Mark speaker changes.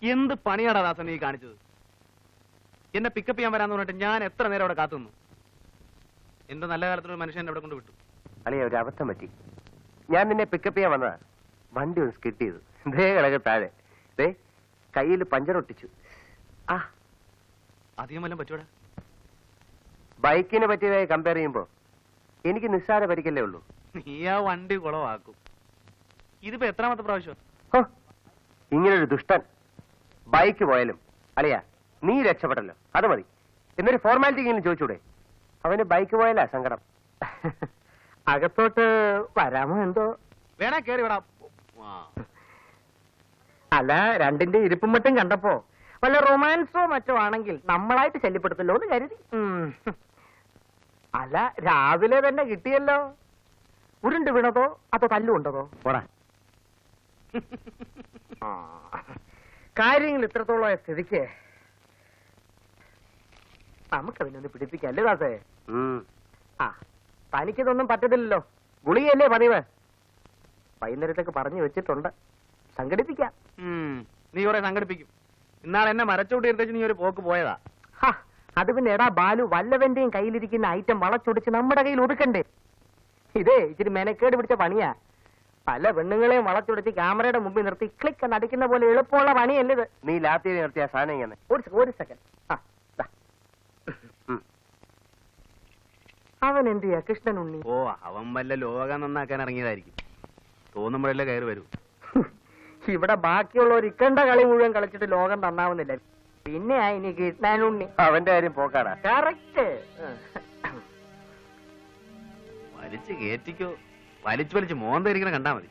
Speaker 1: എന്ത് പണിയാടാ ദാസൻ നീ കാണിച്ചത്? എന്നെ പിക്കപ്പ് ചെയ്യാൻ വരാന്ന് പറഞ്ഞിട്ട് ഞാൻ എത്ര നേരം അവിടെ കാത്തുനിന്നു. എന്റെ നല്ല കാലത്തൊരു മനുഷ്യൻ അവിടെ കൊണ്ട് വിട്ടു.
Speaker 2: അളിയ, ഒരു അബദ്ധം പറ്റി. ഞാൻ നിന്നെ പിക്കപ്പ് ചെയ്യാൻ വന്നതാ. വണ്ടി ഒന്ന് സ്കിഡ് ചെയ്തു. ദേ കിടക്ക് താഴെ. ദേ കയ്യിൽ പഞ്ചർ ഒട്ടിച്ചു. ആ,
Speaker 1: അധികം വല്ലതും പറ്റൂടാ?
Speaker 2: ബൈക്കിനെ പറ്റിയതായി കമ്പയർ ചെയ്യുമ്പോ എനിക്ക് നിസ്സാര പരിക്കല്ലേ ഉള്ളൂ.
Speaker 1: നീ ആ വണ്ടി കുളവാക്കും. ഇതിപ്പോ എത്രാമത്തെ പ്രാവശ്യം?
Speaker 2: ഓ, ഇങ്ങനൊരു ദുഷ്ടൻ. ബൈക്ക് പോയാലും അളിയ നീ രക്ഷപ്പെട്ടല്ലോ, അത് മതി. എന്നൊരു ഫോർമാലിറ്റിക്കെങ്കിലും ചോദിച്ചൂടെ? അവന് ബൈക്ക് പോയാലാ സങ്കടം. അകത്തോട്ട് വരാമോ എന്തോ?
Speaker 1: വേണേ കേറി വിടാം.
Speaker 2: അല്ല, രണ്ടിന്റെ ഇരിപ്പും മറ്റും കണ്ടപ്പോ വല്ല റൊമാൻസോ മറ്റോ ആണെങ്കിൽ നമ്മളായിട്ട് ശല്യപ്പെടുത്തല്ലോ എന്ന് കരുതി. അല്ല, രാവിലെ തന്നെ കിട്ടിയല്ലോ. ഉരുണ്ട് വീണതോ അതോ തല്ലുകൊണ്ടതോ? പോടാ. കാര്യങ്ങൾ ഇത്രത്തോളം സ്ഥിതിക്ക് നമുക്കതിനൊന്ന് പിടിപ്പിക്കല്ലേ ദാസേ? ആ, തനിക്കിതൊന്നും പറ്റത്തില്ലല്ലോ. ഗുളികയല്ലേ പതിവ്. വൈകുന്നേരത്തേക്ക് പറഞ്ഞു വെച്ചിട്ടുണ്ട്. സംഘടിപ്പിക്കാം.
Speaker 1: നീ കുറെ സംഘടിപ്പിക്കും. ഇന്നാളെ എന്നെ മരച്ചോട്ടി എടുത്തേച്ച് നീ ഒരു പോക്ക് പോയതാ.
Speaker 2: അത് പിന്നെ എടാ ബാലു, വല്ലവന്റെയും കയ്യിലിരിക്കുന്ന ഐറ്റം വളച്ചൊടിച്ച് നമ്മുടെ കയ്യിൽ ഒതുക്കണ്ടേ? ഇതേ ഇച്ചിരി മെനക്കേട് പിടിച്ച പണിയാ. പല പെണ്ണുങ്ങളെയും വളച്ചൊടിച്ച് ക്യാമറയുടെ മുമ്പിൽ നിർത്തി ക്ലിക്ക് എന്ന് അടിക്കുന്ന പോലെ എളുപ്പമുള്ള പണിയല്ലേ ഇത്? നീ ലാത്തി നിർത്തിയ സാധനം ഇങ്ങനെ. ഒരു സെക്കൻഡ്. അവൻ എന്ത് ചെയ്യാ കൃഷ്ണൻ ഉണ്ണി?
Speaker 1: ഓ, അവൻ വല്ല ലോകം നന്നാക്കാൻ ഇറങ്ങിയതായിരിക്കും. തോന്നുമ്പോഴല്ലേ കയറി വരൂ.
Speaker 2: ഇവിടെ ബാക്കിയുള്ളവർ ഇക്കണ്ട കളി മുഴുവൻ കളിച്ചിട്ട് ലോകം നന്നാവുന്നില്ല. പിന്നെ ഇനി കൃഷ്ണൻ ഉണ്ണി അവന്റെ കാര്യം പോക്കാടാ. കറക്റ്റ്.
Speaker 1: വലിച്ചു കേറ്റിക്കോ. വലിച്ചു മോന്ത ഇരിക്കണ കണ്ടാ മതി.